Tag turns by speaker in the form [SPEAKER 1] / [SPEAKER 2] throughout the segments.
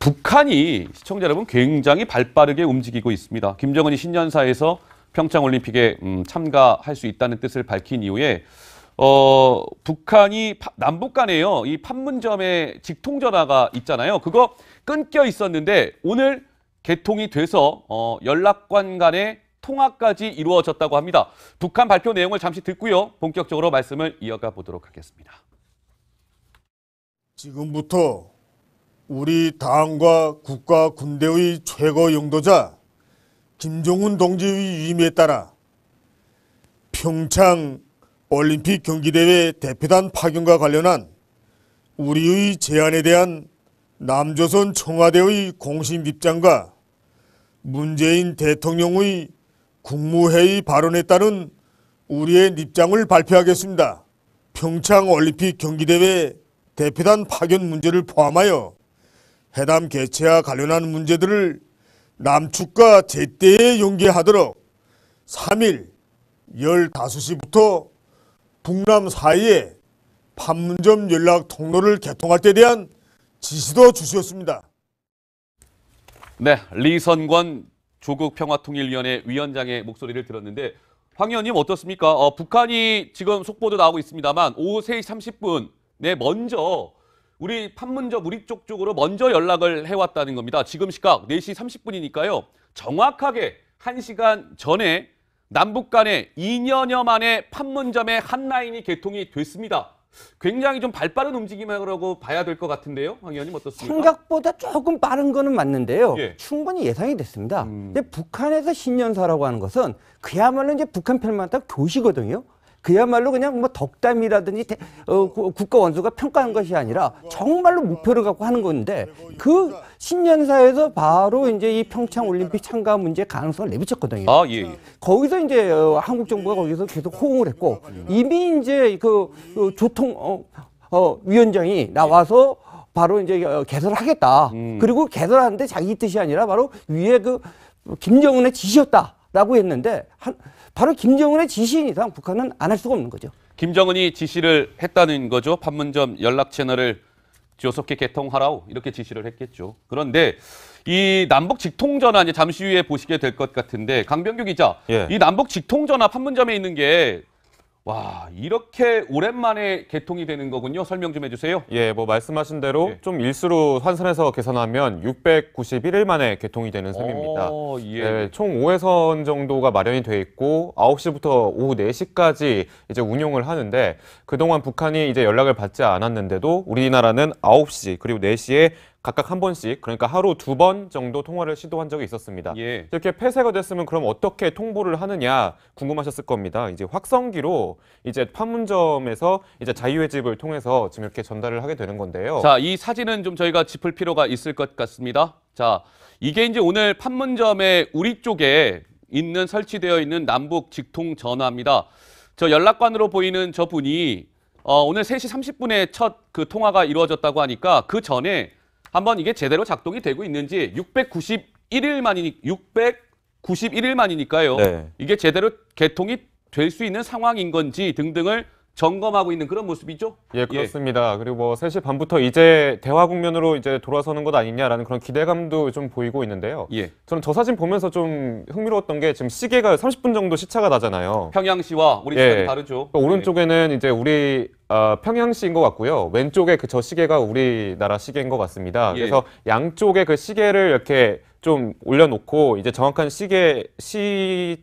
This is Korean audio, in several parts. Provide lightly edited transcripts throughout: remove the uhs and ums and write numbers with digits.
[SPEAKER 1] 북한이 시청자 여러분 굉장히 발빠르게 움직이고 있습니다. 김정은이 신년사에서 평창올림픽에 참가할 수 있다는 뜻을 밝힌 이후에 북한이 남북 간에요. 이 판문점에 직통전화가 있잖아요. 그거 끊겨 있었는데 오늘 개통이 돼서 연락관 간의 통화까지 이루어졌다고 합니다. 북한 발표 내용을 잠시 듣고요. 본격적으로 말씀을 이어가 보도록 하겠습니다.
[SPEAKER 2] 지금부터 우리 당과 국가 군대의 최고 영도자 김정은 동지의 위임에 따라 평창 올림픽 경기대회 대표단 파견과 관련한 우리의 제안에 대한 남조선 청와대의 공식 입장과 문재인 대통령의 국무회의 발언에 따른 우리의 입장을 발표하겠습니다. 평창 올림픽 경기대회 대표단 파견 문제를 포함하여 회담 개최와 관련한 문제들을 남측과 제때에 연계하도록 3일 15시부터 북남 사이에 판문점 연락 통로를 개통할 때 대한 지시도 주셨습니다.
[SPEAKER 1] 네, 리선권 조국평화통일위원회 위원장의 목소리를 들었는데 황 의원님 어떻습니까? 북한이 지금 속보도 나오고 있습니다만 오후 3시 30분에 먼저 우리 판문점 우리 쪽으로 먼저 연락을 해왔다는 겁니다. 지금 시각 4시 30분이니까요. 정확하게 1시간 전에 남북 간에 2년여 만에 판문점의 한 라인이 개통이 됐습니다. 굉장히 좀 발빠른 움직임이라고 봐야 될 것 같은데요. 황 의원님 어떻습니까?
[SPEAKER 3] 생각보다 조금 빠른 거는 맞는데요.
[SPEAKER 1] 예.
[SPEAKER 3] 충분히 예상이 됐습니다. 근데 북한에서 신년사라고 하는 것은 그야말로 이제 북한 편만 딱 교시거든요. 그야말로 그냥 뭐 덕담이라든지 국가 원수가 평가한 것이 아니라 정말로 목표를 갖고 하는 건데 그 신년사에서 바로 이제 이 평창 올림픽 참가 문제 가능성을 내비쳤거든요.
[SPEAKER 1] 아, 예.
[SPEAKER 3] 거기서 이제 한국 정부가 거기서 계속 호응을 했고 이미 이제 그 조통 위원장이 나와서 바로 이제 개설을 하겠다. 그리고 개설하는데 자기 뜻이 아니라 바로 위에 그 김정은의 지시였다라고 했는데 바로 김정은의 지시인 이상 북한은 안 할 수가 없는 거죠.
[SPEAKER 1] 김정은이 지시를 했다는 거죠. 판문점 연락 채널을 조속히 개통하라고 이렇게 지시를 했겠죠. 그런데 이 남북 직통전화 이제 잠시 후에 보시게 될 것 같은데 강병규 기자,
[SPEAKER 4] 예.
[SPEAKER 1] 이 남북 직통전화 판문점에 있는 게 와, 이렇게 오랜만에 개통이 되는 거군요. 설명 좀 해주세요.
[SPEAKER 4] 예, 뭐 말씀하신 대로
[SPEAKER 1] 예.
[SPEAKER 4] 좀 일수로 환산해서 계산하면 691일 만에 개통이 되는 셈입니다.
[SPEAKER 1] 예.
[SPEAKER 4] 네, 총 5회선 정도가 마련이 돼 있고 9시부터 오후 4시까지 이제 운용을 하는데 그동안 북한이 이제 연락을 받지 않았는데도 우리나라는 9시 그리고 4시에 각각 한 번씩, 그러니까 하루 2번 정도 통화를 시도한 적이 있었습니다.
[SPEAKER 1] 예.
[SPEAKER 4] 이렇게 폐쇄가 됐으면 그럼 어떻게 통보를 하느냐 궁금하셨을 겁니다. 이제 확성기로 이제 판문점에서 이제 자유의 집을 통해서 지금 이렇게 전달을 하게 되는 건데요.
[SPEAKER 1] 자, 이 사진은 좀 저희가 짚을 필요가 있을 것 같습니다. 자, 이게 이제 오늘 판문점의 우리 쪽에 있는 설치되어 있는 남북 직통 전화입니다. 저 연락관으로 보이는 저 분이 오늘 3시 30분에 첫 그 통화가 이루어졌다고 하니까 그 전에 한번 이게 제대로 작동이 되고 있는지 691일 만이니까요.
[SPEAKER 4] 네.
[SPEAKER 1] 이게 제대로 개통이 될 수 있는 상황인 건지 등등을 점검하고 있는 그런 모습이죠.
[SPEAKER 4] 예, 그렇습니다. 그리고 뭐 3시 반부터 이제 대화 국면으로 이제 돌아서는 것 아니냐라는 그런 기대감도 좀 보이고 있는데요.
[SPEAKER 1] 예.
[SPEAKER 4] 저는 저 사진 보면서 좀 흥미로웠던 게 지금 시계가 30분 정도 시차가 나잖아요.
[SPEAKER 1] 평양시와 우리
[SPEAKER 4] 예.
[SPEAKER 1] 시간이 다르죠.
[SPEAKER 4] 오른쪽에는 이제 우리 평양시인 것 같고요. 왼쪽에 그 저 시계가 우리나라 시계인 것 같습니다.
[SPEAKER 1] 예.
[SPEAKER 4] 그래서 양쪽에 그 시계를 이렇게 좀 올려놓고 이제 정확한 시차에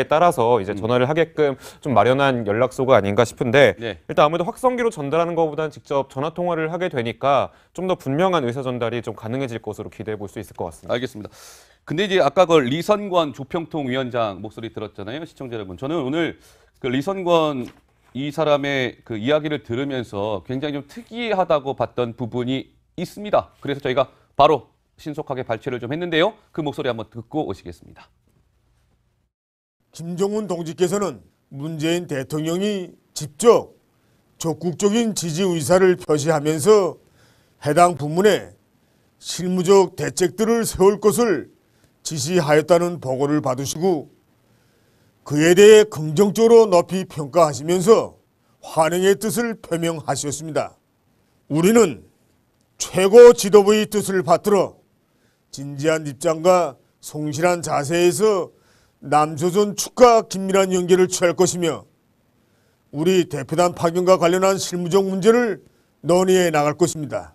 [SPEAKER 4] 따라서 이제 전화를 하게끔 좀 마련한 연락소가 아닌가 싶은데
[SPEAKER 1] 네.
[SPEAKER 4] 일단 아무래도 확성기로 전달하는 것보다는 직접 전화 통화를 하게 되니까 좀 더 분명한 의사 전달이 좀 가능해질 것으로 기대해 볼 수 있을 것 같습니다.
[SPEAKER 1] 알겠습니다. 근데 이제 아까 그 리선권 조평통 위원장 목소리 들었잖아요, 시청자 여러분. 저는 오늘 그 리선권 이 사람의 그 이야기를 들으면서 굉장히 좀 특이하다고 봤던 부분이 있습니다. 그래서 저희가 바로 신속하게 발췌를 좀 했는데요. 그 목소리 한번 듣고 오시겠습니다.
[SPEAKER 2] 김정은 동지께서는 문재인 대통령이 직접 적극적인 지지 의사를 표시하면서 해당 부문에 실무적 대책들을 세울 것을 지시하였다는 보고를 받으시고 그에 대해 긍정적으로 높이 평가하시면서 환영의 뜻을 표명하셨습니다. 우리는 최고 지도부의 뜻을 받들어 진지한 입장과 성실한 자세에서 남조선 축과 긴밀한 연계를 취할 것이며 우리 대표단 파견과 관련한 실무적 문제를 논의해 나갈 것입니다.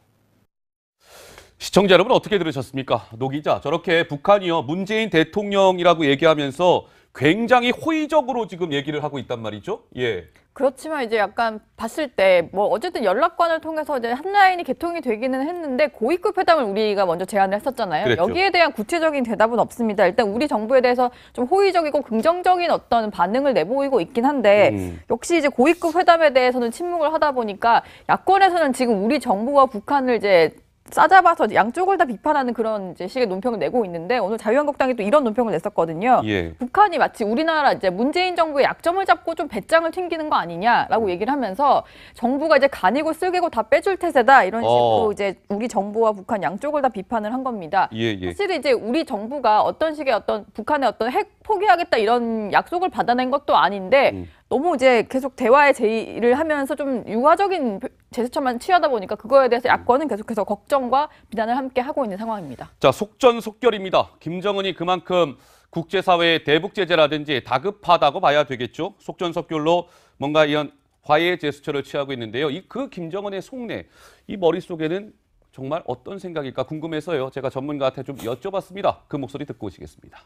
[SPEAKER 1] 시청자 여러분 어떻게 들으셨습니까? 노 기자, 저렇게 북한이요 문재인 대통령이라고 얘기하면서 굉장히 호의적으로 지금 얘기를 하고 있단 말이죠. 예.
[SPEAKER 5] 그렇지만 이제 약간 봤을 때 뭐 어쨌든 연락관을 통해서 이제 한 라인이 개통이 되기는 했는데 고위급 회담을 우리가 먼저 제안을 했었잖아요.
[SPEAKER 1] 그랬죠.
[SPEAKER 5] 여기에 대한 구체적인 대답은 없습니다. 일단 우리 정부에 대해서 좀 호의적이고 긍정적인 어떤 반응을 내보이고 있긴 한데 역시 이제 고위급 회담에 대해서는 침묵을 하다 보니까 야권에서는 지금 우리 정부와 북한을 이제 싸잡아서 양쪽을 다 비판하는 그런 이제 식의 논평을 내고 있는데 오늘 자유한국당이 또 이런 논평을 냈었거든요.
[SPEAKER 1] 예.
[SPEAKER 5] 북한이 마치 우리나라 이제 문재인 정부의 약점을 잡고 좀 배짱을 튕기는 거 아니냐라고 얘기를 하면서 정부가 이제 간이고 쓸개고 다 빼줄 태세다 이런 식으로 이제 우리 정부와 북한 양쪽을 다 비판을 한 겁니다.
[SPEAKER 1] 예, 예.
[SPEAKER 5] 사실 이제 우리 정부가 어떤 식의 어떤 북한의 어떤 핵 포기하겠다 이런 약속을 받아낸 것도 아닌데 너무 이제 계속 대화의 제의를 하면서 좀 유화적인 제스처만 취하다 보니까 그거에 대해서 야권은 계속해서 걱정과 비난을 함께 하고 있는 상황입니다.
[SPEAKER 1] 자, 속전속결입니다. 김정은이 그만큼 국제사회의 대북 제재라든지 다급하다고 봐야 되겠죠. 속전속결로 뭔가 이런 화해의 제스처를 취하고 있는데요. 그 김정은의 속내, 이 머릿속에는 정말 어떤 생각일까 궁금해서요. 제가 전문가한테 좀 여쭤봤습니다. 그 목소리 듣고 오시겠습니다.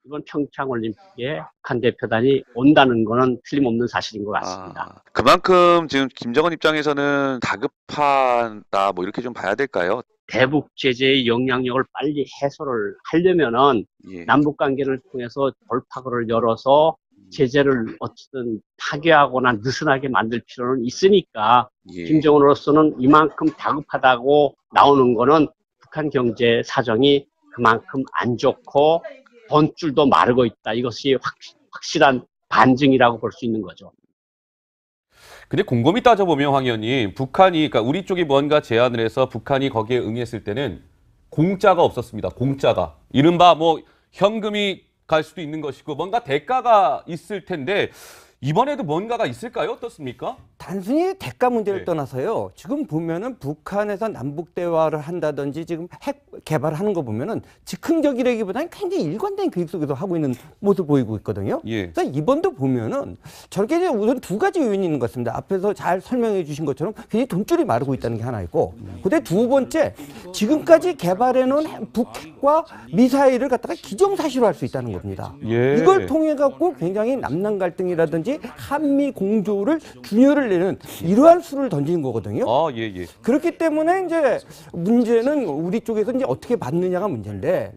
[SPEAKER 6] 이번 평창올림픽에 북한 대표단이 온다는 거는 틀림없는 사실인 것 같습니다.
[SPEAKER 7] 그만큼 지금 김정은 입장에서는 다급하다 뭐 이렇게 좀 봐야 될까요?
[SPEAKER 6] 대북 제재의 영향력을 빨리 해소를 하려면은
[SPEAKER 7] 예.
[SPEAKER 6] 남북 관계를 통해서 돌파구를 열어서 제재를 어쨌든 타개하거나 느슨하게 만들 필요는 있으니까
[SPEAKER 7] 예.
[SPEAKER 6] 김정은으로서는 이만큼 다급하다고 나오는 거는 북한 경제 사정이 그만큼 안 좋고 돈줄도 마르고 있다. 이것이 확실한 반증이라고 볼 수 있는 거죠.
[SPEAKER 1] 근데 곰곰이 따져보면 황 의원님, 북한이, 그러니까 우리 쪽이 뭔가 제안을 해서 북한이 거기에 응했을 때는 공짜가 없었습니다. 공짜가. 이른바 뭐 현금이 갈 수도 있는 것이고 뭔가 대가가 있을 텐데 이번에도 뭔가가 있을까요? 어떻습니까?
[SPEAKER 3] 단순히 대가 문제를
[SPEAKER 1] 네.
[SPEAKER 3] 떠나서요. 지금 보면은 북한에서 남북 대화를 한다든지 지금 핵 개발하는 거 보면은 즉흥적이라기보다는 굉장히 일관된 계획 속에서 하고 있는 모습 보이고 있거든요.
[SPEAKER 1] 예.
[SPEAKER 3] 그래서 이번도 보면은 저렇게 이제 우선 두 가지 요인이 있는 것 같습니다. 앞에서 잘 설명해 주신 것처럼 굉장히 돈줄이 마르고 있다는 게 하나 있고, 근데 두 번째 지금까지 개발해 놓은 북핵과 미사일을 갖다가 기정사실화할 수 있다는 겁니다.
[SPEAKER 1] 예.
[SPEAKER 3] 이걸 통해 갖고 굉장히 남남 갈등이라든지 한미 공조를 균열을 내는 이러한 수를 던지는 거거든요.
[SPEAKER 1] 아, 예, 예.
[SPEAKER 3] 그렇기 때문에 이제 문제는 우리 쪽에서 이제 어떻게 받느냐가 문제인데,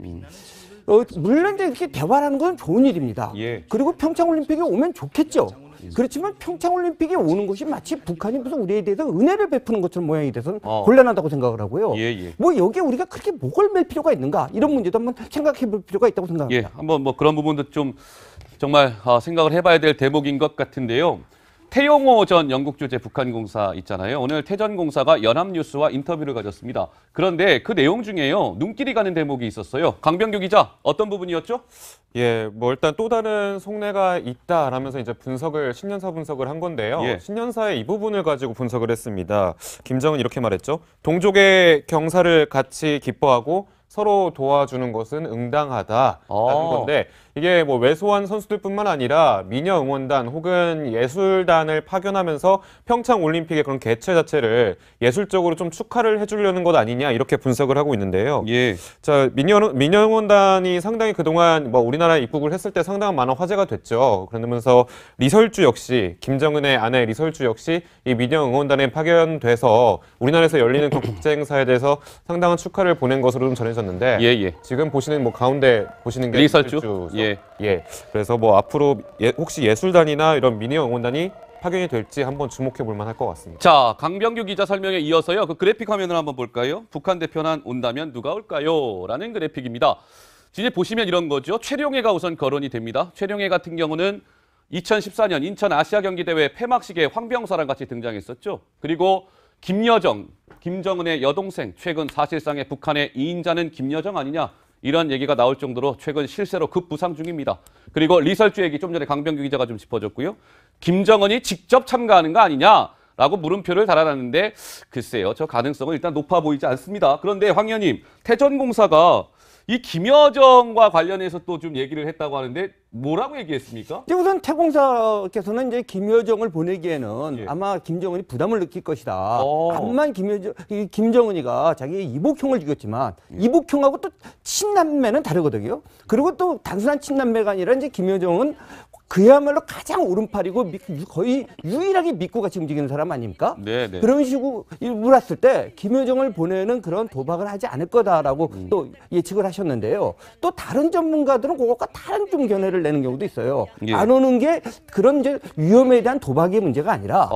[SPEAKER 3] 물론 이제 이렇게 대화라는 건 좋은 일입니다.
[SPEAKER 1] 예.
[SPEAKER 3] 그리고 평창올림픽이 오면 좋겠죠. 그렇지만 평창올림픽이 오는 것이 마치 북한이 무슨 우리에 대해서 은혜를 베푸는 것처럼 모양이 돼서는 곤란하다고 생각을 하고요.
[SPEAKER 1] 예, 예.
[SPEAKER 3] 뭐 여기에 우리가 그렇게 목을 맬 필요가 있는가 이런 문제도 한번 생각해 볼 필요가 있다고
[SPEAKER 1] 예,
[SPEAKER 3] 생각합니다.
[SPEAKER 1] 한번 뭐 그런 부분도 좀 정말 생각을 해봐야 될 대목인 것 같은데요. 태용호 전 영국 주재 북한공사 있잖아요. 오늘 태전공사가 연합뉴스와 인터뷰를 가졌습니다. 그런데 그 내용 중에요. 눈길이 가는 대목이 있었어요. 강병규 기자, 어떤 부분이었죠?
[SPEAKER 4] 예, 뭐 일단 또 다른 속내가 있다라면서 이제 신년사 분석을 한 건데요.
[SPEAKER 1] 예.
[SPEAKER 4] 신년사의 이 부분을 가지고 분석을 했습니다. 김정은 이렇게 말했죠. 동족의 경사를 같이 기뻐하고 서로 도와주는 것은 응당하다라는 건데, 이게 뭐 왜소한 선수들뿐만 아니라 미녀 응원단 혹은 예술단을 파견하면서 평창 올림픽의 그런 개최 자체를 예술적으로 좀 축하를 해주려는 것 아니냐 이렇게 분석을 하고 있는데요.
[SPEAKER 1] 예.
[SPEAKER 4] 자, 미녀 응원단이 상당히 그동안 뭐 우리나라에 입국을 했을 때 상당한 많은 화제가 됐죠. 그러면서 리설주 역시, 김정은의 아내 리설주 역시 이 미녀 응원단에 파견돼서 우리나라에서 열리는 그 국제 행사에 대해서 상당한 축하를 보낸 것으로 좀 전해졌는데,
[SPEAKER 1] 예, 예.
[SPEAKER 4] 지금 보시는 뭐 가운데 보시는 게
[SPEAKER 1] 리설주? 예.
[SPEAKER 4] 예. 그래서 뭐 앞으로 혹시 예술단이나 이런 미니어 응원단이 파견이 될지 한번 주목해 볼 만할 것 같습니다.
[SPEAKER 1] 자, 강병규 기자 설명에 이어서요. 그 그래픽 화면을 한번 볼까요? 북한 대표단 온다면 누가 올까요? 라는 그래픽입니다. 이제 보시면 이런 거죠. 최룡해가 우선 거론이 됩니다. 최룡해 같은 경우는 2014년 인천 아시아 경기대회 폐막식에 황병사랑 같이 등장했었죠. 그리고 김여정, 김정은의 여동생, 최근 사실상의 북한의 2인자는 김여정 아니냐, 이런 얘기가 나올 정도로 최근 실세로 급부상 중입니다. 그리고 리설주 얘기 좀 전에 강병규 기자가 좀 짚어줬고요. 김정은이 직접 참가하는 거 아니냐, 라고 물음표를 달아놨는데 글쎄요. 저 가능성은 일단 높아 보이지 않습니다. 그런데 황 의원님, 태전공사가 이 김여정과 관련해서 또 좀 얘기를 했다고 하는데 뭐라고 얘기했습니까?
[SPEAKER 3] 이제 우선 태공사께서는 이제 김여정을 보내기에는
[SPEAKER 1] 예.
[SPEAKER 3] 아마 김정은이 부담을 느낄 것이다.
[SPEAKER 1] 어.
[SPEAKER 3] 암만 김정은이가 자기 이복형을 죽였지만 이복형하고 또 친남매는 다르거든요. 그리고 또 단순한 친남매가 아니라 이제 김여정은 그야말로 가장 오른팔이고 거의 유일하게 믿고 같이 움직이는 사람 아닙니까?
[SPEAKER 1] 네네.
[SPEAKER 3] 그런 식으로 물었을 때 김여정을 보내는 그런 도박을 하지 않을 거다라고 또 예측을 하셨는데요. 또 다른 전문가들은 그것과 다른 좀 견해를 내는 경우도 있어요.
[SPEAKER 1] 예.
[SPEAKER 3] 안 오는 게 그런 이제 위험에 대한 도박의 문제가 아니라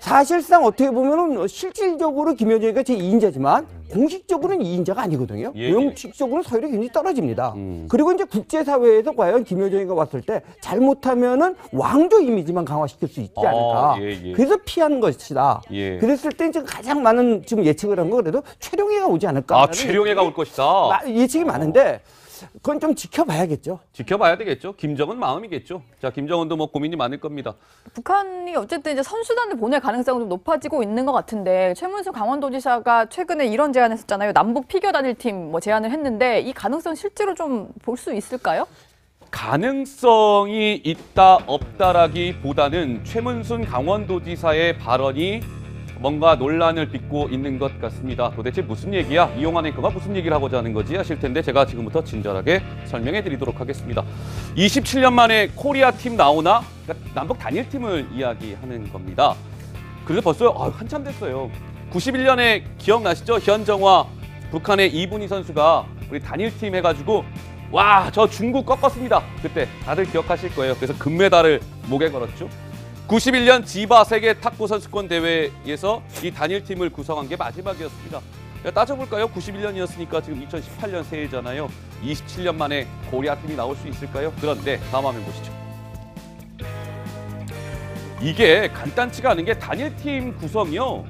[SPEAKER 3] 사실상 어떻게 보면은 실질적으로 김여정이가 제2인자지만 공식적으로는 2인자가 아니거든요.
[SPEAKER 1] 예, 예.
[SPEAKER 3] 공식적으로는 서열이 굉장히 떨어집니다. 그리고 이제 국제사회에서 과연 김여정이가 왔을 때 잘못하면은 왕조 이미지만 강화시킬 수 있지 않을까.
[SPEAKER 1] 예, 예.
[SPEAKER 3] 그래서 피한 것이다.
[SPEAKER 1] 예.
[SPEAKER 3] 그랬을 때 지금 가장 많은 지금 예측을 한 거 그래도 최룡해가 오지 않을까.
[SPEAKER 1] 최룡해가 올 것이다.
[SPEAKER 3] 예측이 많은데 그건 좀 지켜봐야겠죠.
[SPEAKER 1] 지켜봐야 되겠죠. 김정은 마음이겠죠. 자, 김정은도 뭐 고민이 많을 겁니다.
[SPEAKER 5] 북한이 어쨌든 이제 선수단을 보낼 가능성은 좀 높아지고 있는 것 같은데 최문수 강원도지사가 최근에 이런 제안했었잖아요. 남북 피겨 단일팀 뭐 제안을 했는데 이 가능성 실제로 좀 볼 수 있을까요?
[SPEAKER 1] 가능성이 있다 없다라기보다는 최문순 강원도지사의 발언이 뭔가 논란을 빚고 있는 것 같습니다. 도대체 무슨 얘기야? 이용환 앵커가 무슨 얘기를 하고자 하는 거지? 하실 텐데 제가 지금부터 친절하게 설명해 드리도록 하겠습니다. 27년 만에 코리아 팀 나오나? 그러니까 남북 단일팀을 이야기하는 겁니다. 그래서 벌써 한참 됐어요. 91년에 기억나시죠? 현정화 북한의 이분희 선수가 우리 단일팀 해가지고 와, 저 중국 꺾었습니다. 그때 다들 기억하실 거예요. 그래서 금메달을 목에 걸었죠. 91년 지바 세계 탁구 선수권 대회에서 이 단일팀을 구성한 게 마지막이었습니다. 따져볼까요? 91년이었으니까 지금 2018년 새해잖아요. 27년 만에 코리아 팀이 나올 수 있을까요? 그런데 다음 화면 보시죠. 이게 간단치가 않은 게 단일팀 구성이요.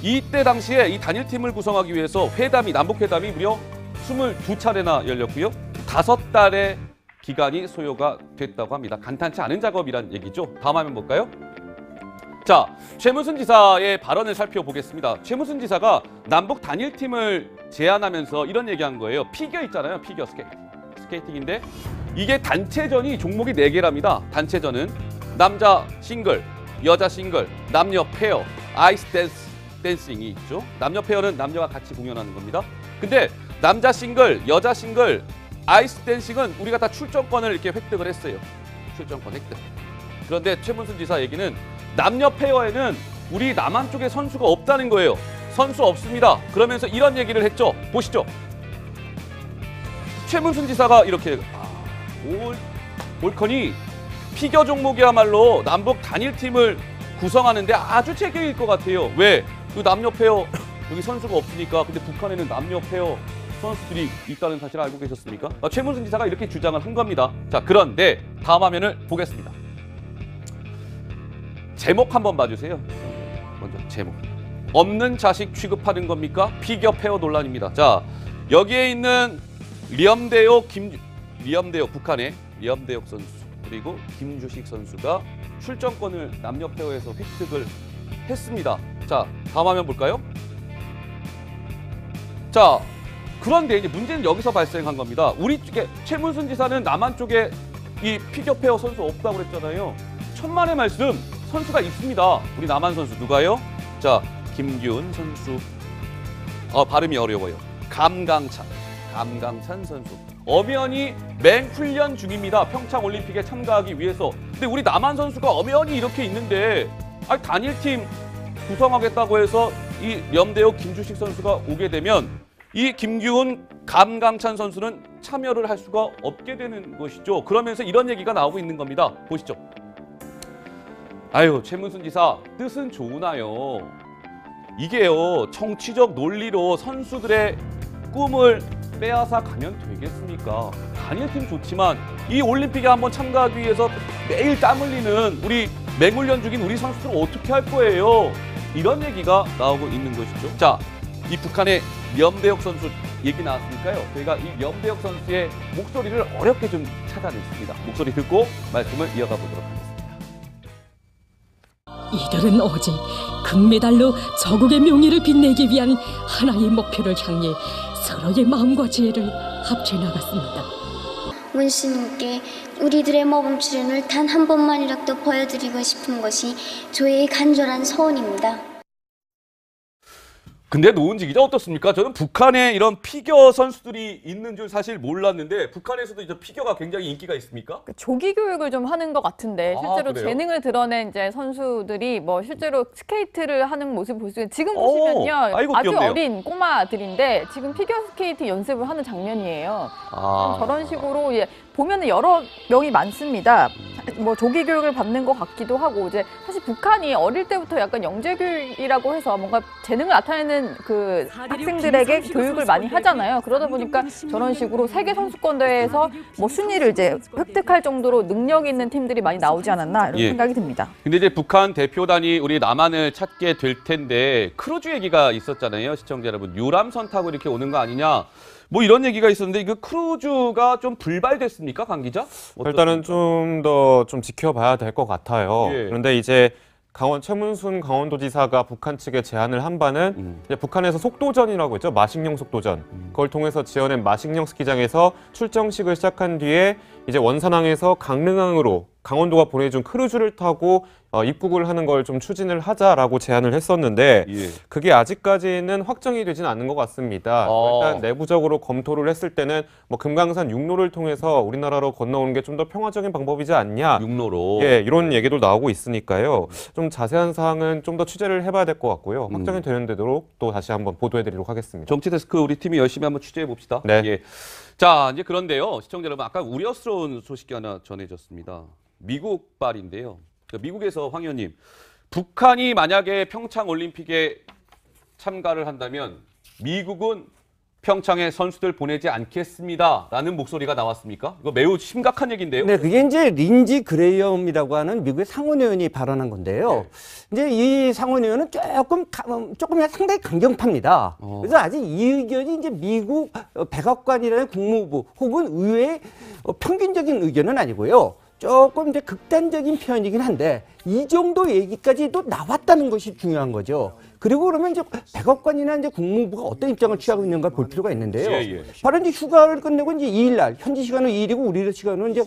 [SPEAKER 1] 이때 당시에 이 단일팀을 구성하기 위해서 남북회담이 무려 22차례나 열렸고요. 5달의 기간이 소요가 됐다고 합니다. 간단치 않은 작업이란 얘기죠. 다음 화면 볼까요? 자, 최문순 지사의 발언을 살펴보겠습니다. 최문순 지사가 남북 단일팀을 제안하면서 이런 얘기한 거예요. 피겨 있잖아요. 피겨 스케이팅인데 이게 단체전이 종목이 4개랍니다. 단체전은 남자 싱글, 여자 싱글, 남녀 페어, 아이스 댄싱이 있죠. 남녀 페어는 남녀가 같이 공연하는 겁니다. 근데 남자 싱글, 여자 싱글, 아이스 댄싱은 우리가 다 출전권을 이렇게 획득을 했어요. 출전권 획득. 그런데 최문순 지사 얘기는 남녀 페어에는 우리 남한 쪽에 선수가 없다는 거예요. 선수 없습니다. 그러면서 이런 얘기를 했죠. 보시죠. 최문순 지사가 이렇게 옳거니 피겨 종목이야말로 남북 단일팀을 구성하는데 아주 제격일 것 같아요. 왜? 그 남녀 페어 여기 선수가 없으니까. 근데 북한에는 남녀 페어 선수들이 있다는 사실을 알고 계셨습니까? 최문순 지사가 이렇게 주장을 한 겁니다. 자, 그런데 다음 화면을 보겠습니다. 제목 한번 봐주세요. 먼저 제목. 없는 자식 취급하는 겁니까? 피겨 페어 논란입니다. 자, 여기에 있는 리엄대옥 북한의 리엄대옥 선수 그리고 김주식 선수가 출전권을 남녀 페어에서 획득을 했습니다. 자, 다음 화면 볼까요? 자, 그런데 이제 문제는 여기서 발생한 겁니다. 우리 쪽에 최문순 지사는 남한 쪽에 이 피겨 페어 선수 없다고 그랬잖아요. 천만의 말씀, 선수가 있습니다. 우리 남한 선수 누가요? 자, 김기훈 선수. 발음이 어려워요. 감강찬 선수. 엄연히 맹훈련 중입니다. 평창 올림픽에 참가하기 위해서. 근데 우리 남한 선수가 엄연히 이렇게 있는데 단일팀 구성하겠다고 해서 이 염대호 김주식 선수가 오게 되면 이 김기훈, 감강찬 선수는 참여를 할 수가 없게 되는 것이죠. 그러면서 이런 얘기가 나오고 있는 겁니다. 보시죠. 아유, 최문순 지사 뜻은 좋으나요? 이게요, 정치적 논리로 선수들의 꿈을 빼앗아 가면 되겠습니까? 단일팀 좋지만 이 올림픽에 한번 참가하기 위해서 매일 땀 흘리는 우리 맹훈련 중인 우리 선수들은 어떻게 할 거예요? 이런 얘기가 나오고 있는 것이죠. 자, 이 북한의 염대혁 선수 얘기 나왔으니까요. 저희가 이 염대혁 선수의 목소리를 어렵게 좀 찾아냈습니다. 목소리 듣고 말씀을 이어가 보도록 하겠습니다.
[SPEAKER 8] 이들은 오직 금메달로 저국의 명예를 빛내기 위한 하나의 목표를 향해 서로의 마음과 지혜를 합쳐 나갔습니다.
[SPEAKER 9] 문신님께 우리들의 모범 출연을 단 한 번만이라도 보여드리고 싶은 것이 저의 간절한 소원입니다.
[SPEAKER 1] 근데 노은지 기자 어떻습니까? 저는 북한에 이런 피겨 선수들이 있는 줄 사실 몰랐는데 북한에서도 이제 피겨가 굉장히 인기가 있습니까?
[SPEAKER 5] 조기 교육을 좀 하는 것 같은데 실제로
[SPEAKER 1] 그래요?
[SPEAKER 5] 재능을 드러낸 이제 선수들이 뭐 실제로 스케이트를 하는 모습을 볼 수 있는 지금 보시면요
[SPEAKER 1] 아이고,
[SPEAKER 5] 아주
[SPEAKER 1] 귀엽네요.
[SPEAKER 5] 어린 꼬마들인데 지금 피겨 스케이트 연습을 하는 장면이에요. 저런 식으로 예, 보면은 여러 명이 많습니다. 뭐 조기 교육을 받는 것 같기도 하고 이제 사실 북한이 어릴 때부터 약간 영재 교육이라고 해서 뭔가 재능을 나타내는 그 학생들에게 교육을 많이 하잖아요. 그러다 보니까 저런 식으로 세계 선수권 대회에서 뭐 순위를 이제 획득할 정도로 능력 있는 팀들이 많이 나오지 않았나 이런
[SPEAKER 1] 예.
[SPEAKER 5] 생각이 듭니다.
[SPEAKER 1] 근데 이제 북한 대표단이 우리 남한을 찾게 될 텐데 크루즈 얘기가 있었잖아요. 시청자 여러분. 유람선 타고 이렇게 오는 거 아니냐. 뭐 이런 얘기가 있었는데 그 크루즈가 좀 불발됐습니까, 강 기자?
[SPEAKER 4] 일단은 좀 더 좀 지켜봐야 될 것 같아요.
[SPEAKER 1] 예.
[SPEAKER 4] 그런데 이제 최문순 강원도지사가 북한 측에 제안을 한 바는 이제 북한에서 속도전이라고 있죠. 마식령 속도전. 그걸 통해서 지어낸 마식령 스키장에서 출정식을 시작한 뒤에 이제 원산항에서 강릉항으로 강원도가 보내준 크루즈를 타고 입국을 하는 걸 좀 추진을 하자라고 제안을 했었는데
[SPEAKER 1] 예.
[SPEAKER 4] 그게 아직까지는 확정이 되진 않는 것 같습니다. 일단 내부적으로 검토를 했을 때는 뭐 금강산 육로를 통해서 우리나라로 건너오는 게 좀 더 평화적인 방법이지 않냐.
[SPEAKER 1] 육로로.
[SPEAKER 4] 예, 이런 얘기도 나오고 있으니까요. 좀 자세한 사항은 좀 더 취재를 해봐야 될 것 같고요. 확정이 되는 대로 또 다시 한번 보도해드리도록 하겠습니다.
[SPEAKER 1] 정치 데스크 우리 팀이 열심히 한번 취재해 봅시다.
[SPEAKER 4] 네.
[SPEAKER 1] 예. 자, 이제 그런데요. 시청자 여러분, 아까 우려스러운 소식이 하나 전해졌습니다. 미국발인데요. 미국에서 황 의원님, 북한이 만약에 평창 올림픽에 참가를 한다면 미국은 평창에 선수들 보내지 않겠습니다라는 목소리가 나왔습니까? 이거 매우 심각한 얘기인데요.
[SPEAKER 3] 네, 그게 이제 린지 그레이엄이라고 하는 미국의 상원의원이 발언한 건데요. 이제 이 상원의원은 조금 상당히 강경파입니다. 그래서 아직 이 의견이 이제 미국 백악관이라는 국무부 혹은 의회의 평균적인 의견은 아니고요. 조금 이제 극단적인 표현이긴 한데 이 정도 얘기까지도 나왔다는 것이 중요한 거죠. 그리고 그러면 이제 백악관이나 이제 국무부가 어떤 입장을 취하고 있는가 볼 필요가 있는데요. 바로 이제 휴가를 끝내고 이제 2일 날 현지 시간은 2일이고 우리 시간은 이제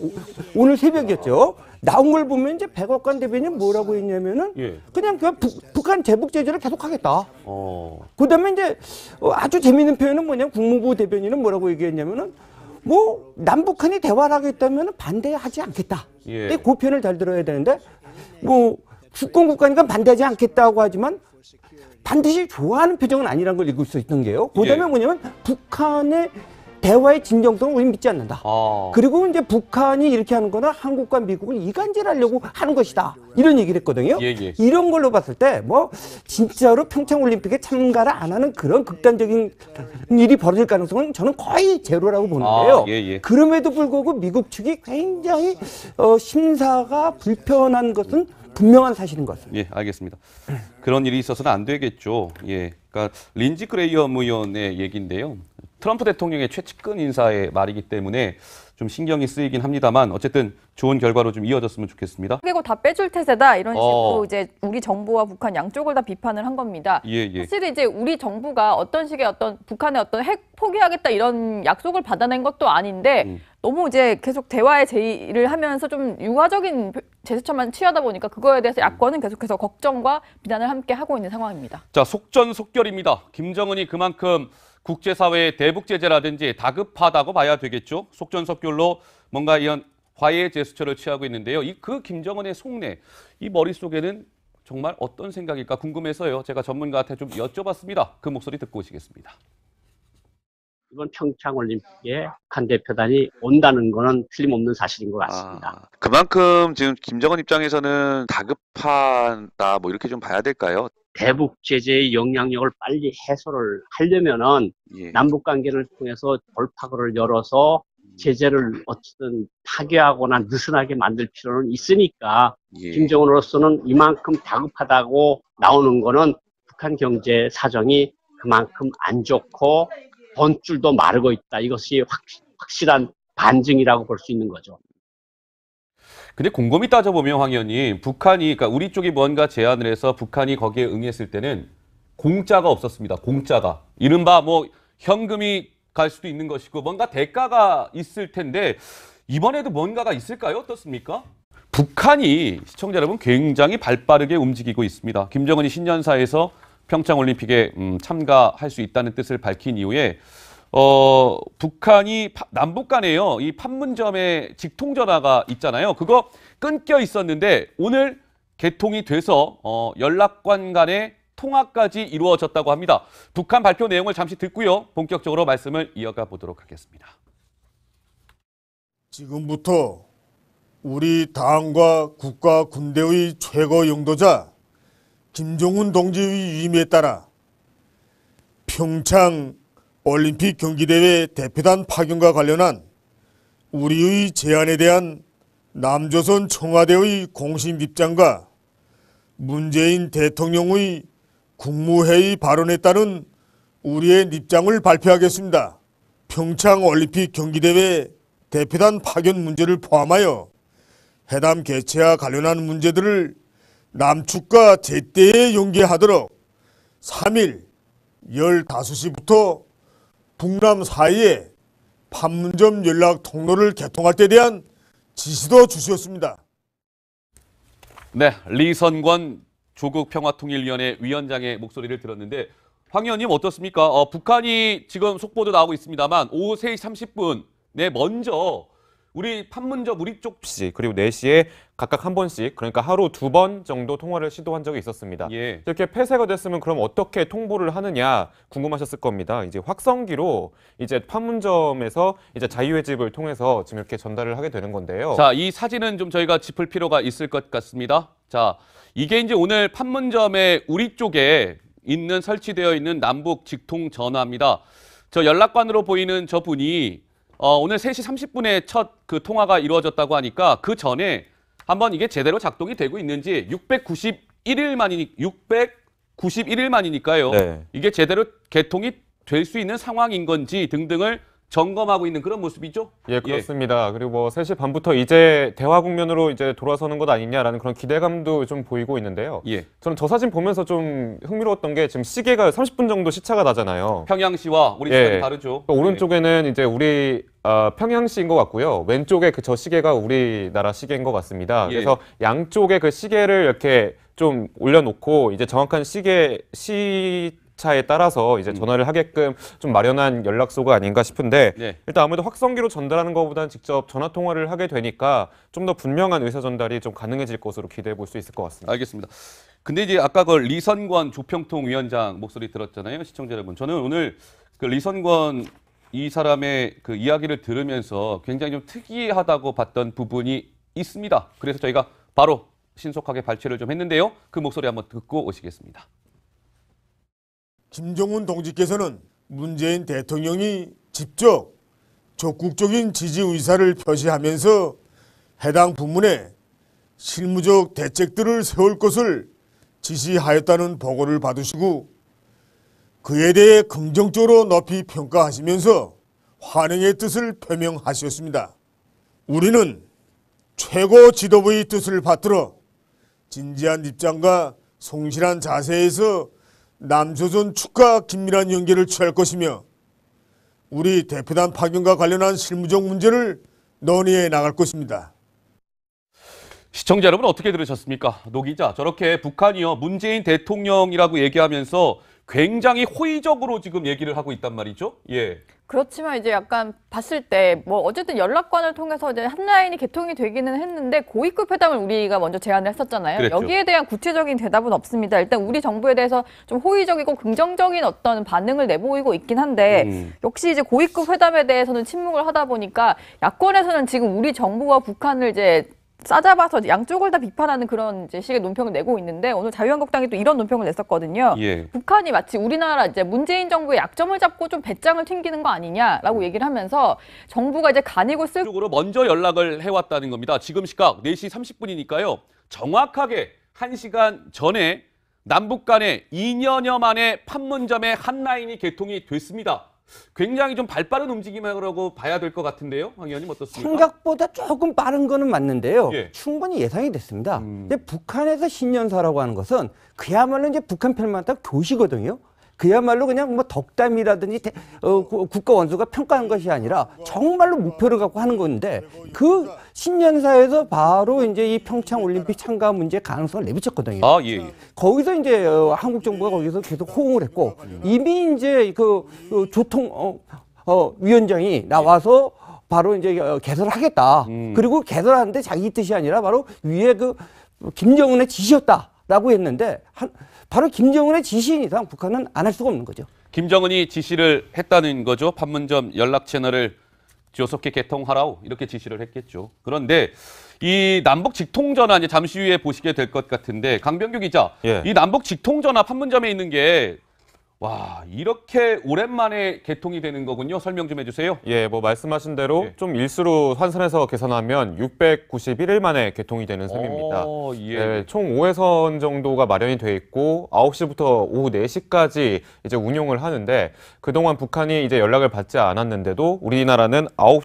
[SPEAKER 3] 오늘 새벽이었죠. 나온 걸 보면 이제 백악관 대변인이 뭐라고 했냐면은 그냥 북한 대북 제재를 계속하겠다. 그다음에 이제 아주 재미있는 표현은 뭐냐면 국무부 대변인은 뭐라고 얘기했냐면은 뭐 남북한이 대화를 하겠다면 반대하지 않겠다. 그 표현을 잘 들어야 되는데 뭐 주권 국가니까 반대하지 않겠다고 하지만 반드시 좋아하는 표정은 아니라는 걸 읽을 수 있는 게요. 그다음에 뭐냐면 북한의 대화의 진정성을 우리는 믿지 않는다. 그리고 이제 북한이 이렇게 하는 거는 한국과 미국을 이간질하려고 하는 것이다. 이런 얘기를 했거든요. 이런 걸로 봤을 때 뭐 진짜로 평창올림픽에 참가를 안 하는 그런 극단적인 일이 벌어질 가능성은 저는 거의 제로라고 보는데요. 그럼에도 불구하고 미국 측이 굉장히 심사가 불편한 것은 분명한 사실인 것 같습니다.
[SPEAKER 1] 예, 알겠습니다. 그런 일이 있어서는 안 되겠죠. 예, 그러니까 린지 그레이엄 의원의 얘기인데요. 트럼프 대통령의 최측근 인사의 말이기 때문에 좀 신경이 쓰이긴 합니다만 어쨌든 좋은 결과로 좀 이어졌으면 좋겠습니다.
[SPEAKER 5] 그리고 다 빼줄 태세다 이런 식으로 이제 우리 정부와 북한 양쪽을 다 비판을 한 겁니다. 사실 이제 우리 정부가 어떤 식의 어떤 북한의 어떤 핵 포기하겠다 이런 약속을 받아낸 것도 아닌데 너무 이제 계속 대화의 제의를 하면서 좀 유화적인 제스처만 취하다 보니까 그거에 대해서 야권은 계속해서 걱정과 비난을 함께 하고 있는 상황입니다.
[SPEAKER 1] 자, 속전속결입니다. 김정은이 그만큼 국제사회의 대북 제재라든지 다급하다고 봐야 되겠죠. 속전속결로 뭔가 이런 화해 제스처를 취하고 있는데요. 그 김정은의 속내, 이 머릿속에는 정말 어떤 생각일까 궁금해서요. 제가 전문가한테 좀 여쭤봤습니다. 그 목소리 듣고 오시겠습니다.
[SPEAKER 6] 이번 평창올림픽에 북한 대표단이 온다는 거는 틀림없는 사실인 것 같습니다.
[SPEAKER 7] 그만큼 지금 김정은 입장에서는 다급하다 뭐 이렇게 좀 봐야 될까요?
[SPEAKER 6] 대북 제재의 영향력을 빨리 해소를 하려면은 남북 관계를 통해서 돌파구를 열어서 제재를 어쨌든 타개하거나 느슨하게 만들 필요는 있으니까 김정은으로서는 이만큼 다급하다고 나오는 거는 북한 경제 사정이 그만큼 안 좋고 돈줄도 마르고 있다. 이것이 확실한 반증이라고 볼 수 있는 거죠.
[SPEAKER 1] 근데 곰곰이 따져보면 황 의원님, 그러니까 우리 쪽이 뭔가 제안을 해서 북한이 거기에 응했을 때는 공짜가 없었습니다. 공짜가. 이른바 뭐 현금이 갈 수도 있는 것이고 뭔가 대가가 있을 텐데 이번에도 뭔가가 있을까요? 어떻습니까? 북한이 시청자 여러분 굉장히 발빠르게 움직이고 있습니다. 김정은이 신년사에서 평창올림픽에 참가할 수 있다는 뜻을 밝힌 이후에 북한이 남북 간에요. 이 판문점에 직통전화가 있잖아요. 그거 끊겨 있었는데 오늘 개통이 돼서 연락관 간의 통화까지 이루어졌다고 합니다. 북한 발표 내용을 잠시 듣고요. 본격적으로 말씀을 이어가 보도록 하겠습니다.
[SPEAKER 2] 지금부터 우리 당과 국가 군대의 최고 영도자 김정은 동지의 위임에 따라 평창 올림픽 경기대회 대표단 파견과 관련한 우리의 제안에 대한 남조선 청와대의 공식 입장과 문재인 대통령의 국무회의 발언에 따른 우리의 입장을 발표하겠습니다. 평창 올림픽 경기대회 대표단 파견 문제를 포함하여 회담 개최와 관련한 문제들을 남측과 제때에 연계하도록 3일 15시부터 북남 사이에 판문점 연락 통로를 개통할 때 대한 지시도 주셨습니다.
[SPEAKER 1] 네, 리선권 조국평화통일위원회 위원장의 목소리를 들었는데 황 의원님 어떻습니까? 북한이 지금 속보도 나오고 있습니다만 오후 3시 30분에 먼저 우리 판문점 우리 쪽
[SPEAKER 4] 그리고 4시에 각각 한 번씩, 그러니까 하루 2번 정도 통화를 시도한 적이 있었습니다.
[SPEAKER 1] 예.
[SPEAKER 4] 이렇게 폐쇄가 됐으면 그럼 어떻게 통보를 하느냐 궁금하셨을 겁니다. 이제 확성기로 이제 판문점에서 이제 자유의 집을 통해서 지금 이렇게 전달을 하게 되는 건데요.
[SPEAKER 1] 자, 이 사진은 좀 저희가 짚을 필요가 있을 것 같습니다. 자, 이게 이제 오늘 판문점의 우리 쪽에 있는 설치되어 있는 남북 직통 전화입니다. 저 연락관으로 보이는 저 분이 오늘 3시 30분에 첫 그 통화가 이루어졌다고 하니까 그 전에 한번 이게 제대로 작동이 되고 있는지 691일 만이니까요.
[SPEAKER 4] 네.
[SPEAKER 1] 이게 제대로 개통이 될 수 있는 상황인 건지 등등을 점검하고 있는 그런 모습이죠.
[SPEAKER 4] 예, 그렇습니다. 그리고 뭐 3시 반부터 이제 대화 국면으로 이제 돌아서는 것 아니냐라는 그런 기대감도 좀 보이고 있는데요.
[SPEAKER 1] 예.
[SPEAKER 4] 저는 저 사진 보면서 좀 흥미로웠던 게 지금 시계가 30분 정도 시차가 나잖아요.
[SPEAKER 1] 평양시와 우리 시간이 다르죠.
[SPEAKER 4] 그러니까 오른쪽에는 이제 우리 평양시인 것 같고요. 왼쪽에 그 저 시계가 우리나라 시계인 것 같습니다.
[SPEAKER 1] 예.
[SPEAKER 4] 그래서 양쪽에 그 시계를 이렇게 좀 올려놓고 이제 정확한 시차에 따라서 이제 전화를 하게끔 좀 마련한 연락소가 아닌가 싶은데
[SPEAKER 1] 네.
[SPEAKER 4] 일단 아무래도 확성기로 전달하는 것보다는 직접 전화 통화를 하게 되니까 좀 더 분명한 의사 전달이 좀 가능해질 것으로 기대해 볼 수 있을 것 같습니다.
[SPEAKER 1] 알겠습니다. 근데 이제 아까 그 리선권 조평통 위원장 목소리 들었잖아요, 시청자 여러분. 저는 오늘 그 리선권 이 사람의 그 이야기를 들으면서 굉장히 좀 특이하다고 봤던 부분이 있습니다. 그래서 저희가 바로 신속하게 발췌를 좀 했는데요. 그 목소리 한번 듣고 오시겠습니다.
[SPEAKER 2] 김정은 동지께서는 문재인 대통령이 직접 적극적인 지지 의사를 표시하면서 해당 부문에 실무적 대책들을 세울 것을 지시하였다는 보고를 받으시고 그에 대해 긍정적으로 높이 평가하시면서 환영의 뜻을 표명하셨습니다. 우리는 최고 지도부의 뜻을 받들어 진지한 입장과 성실한 자세에서 남조선 축과 긴밀한 연계를 취할 것이며 우리 대표단 파견과 관련한 실무적 문제를 논의해 나갈 것입니다.
[SPEAKER 1] 시청자 여러분 어떻게 들으셨습니까? 노 기자, 저렇게 북한이요 문재인 대통령이라고 얘기하면서 굉장히 호의적으로 지금 얘기를 하고 있단 말이죠. 예.
[SPEAKER 5] 그렇지만 이제 약간 봤을 때 뭐 어쨌든 연락관을 통해서 이제 한 라인이 개통이 되기는 했는데 고위급 회담을 우리가 먼저 제안을 했었잖아요.
[SPEAKER 1] 그랬죠.
[SPEAKER 5] 여기에 대한 구체적인 대답은 없습니다. 일단 우리 정부에 대해서 좀 호의적이고 긍정적인 어떤 반응을 내보이고 있긴 한데 역시 이제 고위급 회담에 대해서는 침묵을 하다 보니까 야권에서는 지금 우리 정부와 북한을 이제 싸잡아서 양쪽을 다 비판하는 그런 이제 식의 논평을 내고 있는데 오늘 자유한국당이 또 이런 논평을 냈었거든요.
[SPEAKER 1] 예.
[SPEAKER 5] 북한이 마치 우리나라 이제 문재인 정부의 약점을 잡고 좀 배짱을 튕기는 거 아니냐라고 얘기를 하면서 정부가 이제 간이고 쓸
[SPEAKER 1] 쪽으로 먼저 연락을 해왔다는 겁니다. 지금 시각 4시 30분이니까요. 정확하게 1시간 전에 남북 간에 2년여 만에 판문점의 한 라인이 개통이 됐습니다. 굉장히 좀 발빠른 움직임이라고 봐야 될 것 같은데요. 황 의원님 어떻습니까?
[SPEAKER 3] 생각보다 조금 빠른 거는 맞는데요.
[SPEAKER 1] 예.
[SPEAKER 3] 충분히 예상이 됐습니다. 근데 북한에서 신년사라고 하는 것은 그야말로 이제 북한 편만 딱 교시거든요. 그야말로 그냥 뭐 덕담이라든지 국가 원수가 평가하는 것이 아니라 정말로 목표를 갖고 하는 건데 그 신년사에서 바로 이제 이 평창 올림픽 참가 문제 가능성을 내비쳤거든요.
[SPEAKER 1] 아, 예.
[SPEAKER 3] 거기서 이제 한국 정부가 거기서 계속 호응을 했고 이미 이제 조통 위원장이 나와서 바로 이제 개설을 하겠다. 그리고 개설하는데 자기 뜻이 아니라 바로 위에 김정은의 지시였다라고 했는데 바로 김정은의 지시인 이상 북한은 안 할 수가 없는 거죠.
[SPEAKER 1] 김정은이 지시를 했다는 거죠. 판문점 연락 채널을 조속히 개통하라고 이렇게 지시를 했겠죠. 그런데 이 남북 직통전화 이제 잠시 후에 보시게 될 것 같은데 강병규 기자,
[SPEAKER 4] 예.
[SPEAKER 1] 이 남북 직통전화 판문점에 있는 게 와, 이렇게 오랜만에 개통이 되는 거군요. 설명 좀 해주세요.
[SPEAKER 4] 예, 뭐 말씀하신 대로
[SPEAKER 1] 예.
[SPEAKER 4] 좀 일수로 환산해서 계산하면 691일 만에 개통이 되는 셈입니다.
[SPEAKER 1] 예.
[SPEAKER 4] 예, 총 5회선 정도가 마련이 돼 있고 9시부터 오후 4시까지 이제 운용을 하는데 그동안 북한이 이제 연락을 받지 않았는데도 우리나라는 9